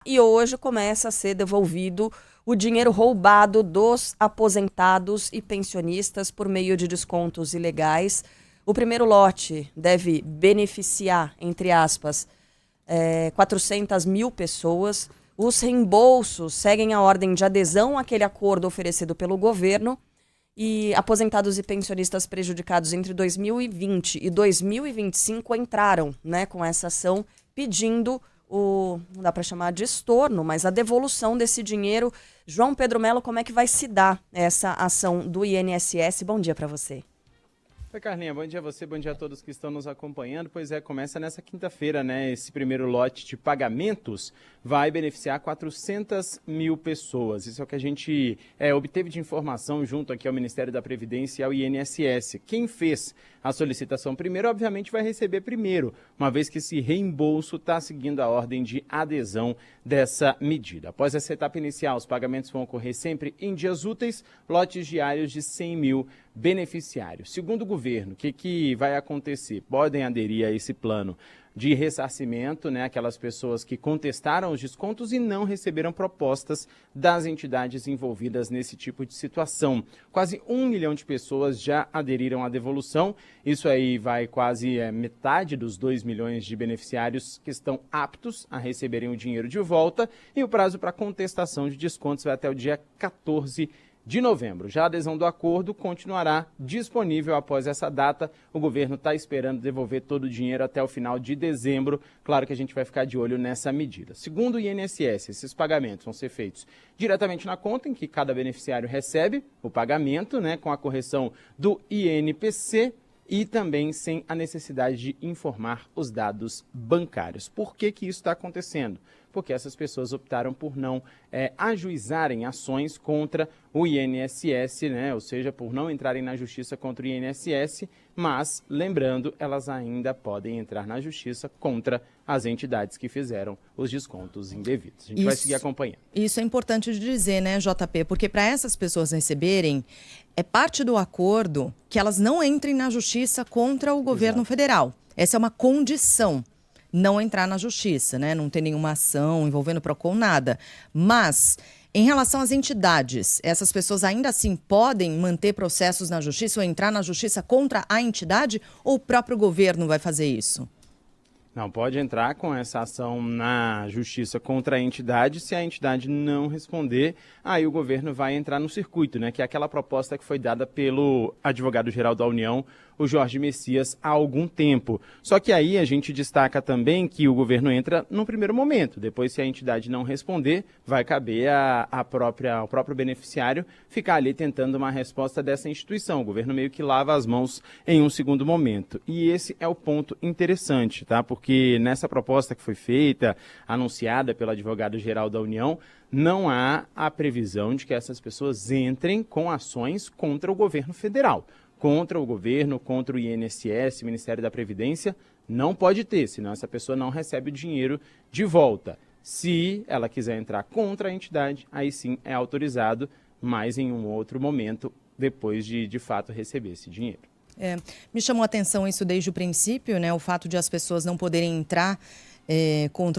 e hoje começa a ser devolvido o dinheiro roubado dos aposentados e pensionistas por meio de descontos ilegais. O primeiro lote deve beneficiar, entre aspas, 400 mil pessoas. Os reembolsos seguem a ordem de adesão àquele acordo oferecido pelo governo. E aposentados e pensionistas prejudicados entre 2020 e 2025 entraram, né, com essa ação pedindo não dá para chamar de estorno, mas a devolução desse dinheiro. João Pedro Melo, como é que vai se dar essa ação do INSS? Bom dia para você. Oi, Carlinha, bom dia a você, bom dia a todos que estão nos acompanhando. Pois é, começa nessa quinta-feira, né? Esse primeiro lote de pagamentos vai beneficiar 400 mil pessoas. Isso é o que a gente obteve de informação junto aqui ao Ministério da Previdência e ao INSS. Quem fez a solicitação primeiro, obviamente, vai receber primeiro, uma vez que esse reembolso está seguindo a ordem de adesão dessa medida. Após essa etapa inicial, os pagamentos vão ocorrer sempre em dias úteis, lotes diários de 100 mil beneficiários. Segundo o governo, o que vai acontecer? Podem aderir a esse plano de ressarcimento, né, aquelas pessoas que contestaram os descontos e não receberam propostas das entidades envolvidas nesse tipo de situação. Quase 1 milhão de pessoas já aderiram à devolução. Isso aí vai quase metade dos 2 milhões de beneficiários que estão aptos a receberem o dinheiro de volta. E o prazo para contestação de descontos vai até o dia 14 de novembro. Já a adesão do acordo continuará disponível após essa data. O governo está esperando devolver todo o dinheiro até o final de dezembro. Claro que a gente vai ficar de olho nessa medida. Segundo o INSS, esses pagamentos vão ser feitos diretamente na conta em que cada beneficiário recebe o pagamento, né, com a correção do INPC e também sem a necessidade de informar os dados bancários. Por que isso está acontecendo? Porque essas pessoas optaram por não ajuizarem ações contra o INSS, né? Ou seja, por não entrarem na justiça contra o INSS, mas, lembrando, elas ainda podem entrar na justiça contra as entidades que fizeram os descontos indevidos. A gente vai seguir acompanhando. Isso é importante de dizer, né, JP? Porque para essas pessoas receberem, é parte do acordo que elas não entrem na justiça contra o governo federal. Essa é uma condição. Não entrar na justiça, né? Não ter nenhuma ação envolvendo o PROCON, nada. Mas, em relação às entidades, essas pessoas ainda assim podem manter processos na justiça ou entrar na justiça contra a entidade, ou o próprio governo vai fazer isso? Não, pode entrar com essa ação na justiça contra a entidade. Se a entidade não responder, aí o governo vai entrar no circuito, né? Que é aquela proposta que foi dada pelo advogado-geral da União, o Jorge Messias, há algum tempo. Só que aí a gente destaca também que o governo entra no primeiro momento. Depois, se a entidade não responder, vai caber ao próprio beneficiário ficar ali tentando uma resposta dessa instituição. O governo meio que lava as mãos em um segundo momento. E esse é o ponto interessante, tá? Porque nessa proposta que foi feita, anunciada pelo advogado-geral da União, não há a previsão de que essas pessoas entrem com ações contra o governo federal. Contra o governo, contra o INSS, Ministério da Previdência, não pode ter, senão essa pessoa não recebe o dinheiro de volta. Se ela quiser entrar contra a entidade, aí sim é autorizado, mas em um outro momento, depois de fato receber esse dinheiro. Me chamou a atenção isso desde o princípio, né? O fato de as pessoas não poderem entrar com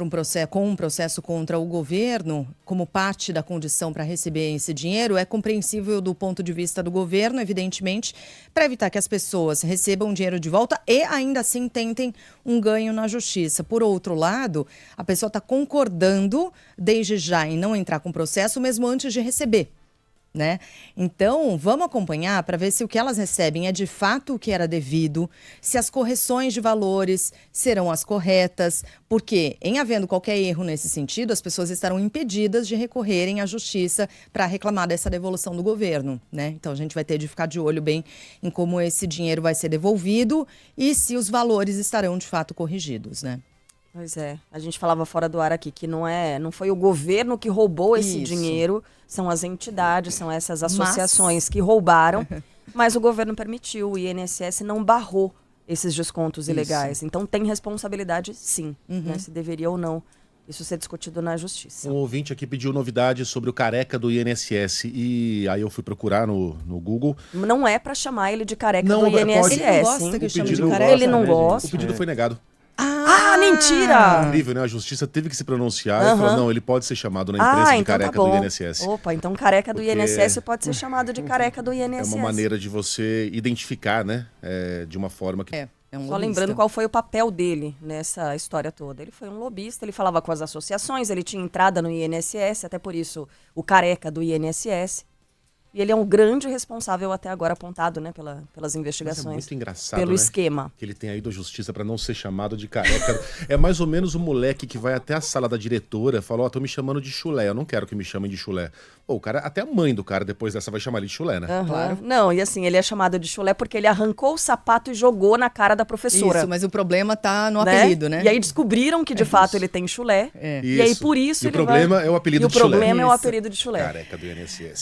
um processo contra o governo, como parte da condição para receber esse dinheiro, é compreensível do ponto de vista do governo, evidentemente, para evitar que as pessoas recebam dinheiro de volta e ainda assim tentem um ganho na justiça. Por outro lado, a pessoa está concordando desde já em não entrar com o processo, mesmo antes de receber. Né? Então, vamos acompanhar para ver se o que elas recebem é de fato o que era devido, se as correções de valores serão as corretas, porque, em havendo qualquer erro nesse sentido, as pessoas estarão impedidas de recorrerem à justiça para reclamar dessa devolução do governo, né? Então, a gente vai ter de ficar de olho bem em como esse dinheiro vai ser devolvido e se os valores estarão de fato corrigidos, né? Pois é, a gente falava fora do ar aqui que não foi o governo que roubou esse dinheiro, são as entidades, são essas associações que roubaram, mas o governo permitiu, o INSS não barrou esses descontos ilegais. Então tem responsabilidade sim, né, se deveria ou não isso ser discutido na justiça. Um ouvinte aqui pediu novidades sobre o careca do INSS e aí eu fui procurar no Google. Não é para chamar ele de careca do INSS. Ele não gosta que chame de careca. Ele não gosta. O pedido foi negado. Ah, mentira! Incrível, né? A justiça teve que se pronunciar e falou, não, ele pode ser chamado na imprensa de então careca tá bom. do INSS. Opa, então careca do Porque INSS pode ser chamado de careca do É INSS. uma maneira de você identificar, né? De uma forma que... É um Só lobista. lembrando qual foi o papel dele nessa história toda. Ele foi um lobista, ele falava com as associações, ele tinha entrada no INSS, até por isso o careca do INSS. E ele é um grande responsável até agora apontado, né, pelas Mas investigações. é muito engraçado, pelo né? esquema. Que ele tenha ido à justiça pra não ser chamado de careca. É mais ou menos o moleque que vai até a sala da diretora e fala, ó, tô me chamando de chulé, eu não quero que me chamem de chulé. Pô, o cara, até a mãe do cara depois dessa vai chamar ele de chulé, né? Claro. Não, e assim, ele é chamado de chulé porque ele arrancou o sapato e jogou na cara da professora. Isso, mas o problema tá no apelido, né? E aí descobriram que de fato ele tem chulé. E aí por isso E ele o problema vai... é o apelido E de chulé. o problema é o Isso. apelido de chulé. Careca do INSS.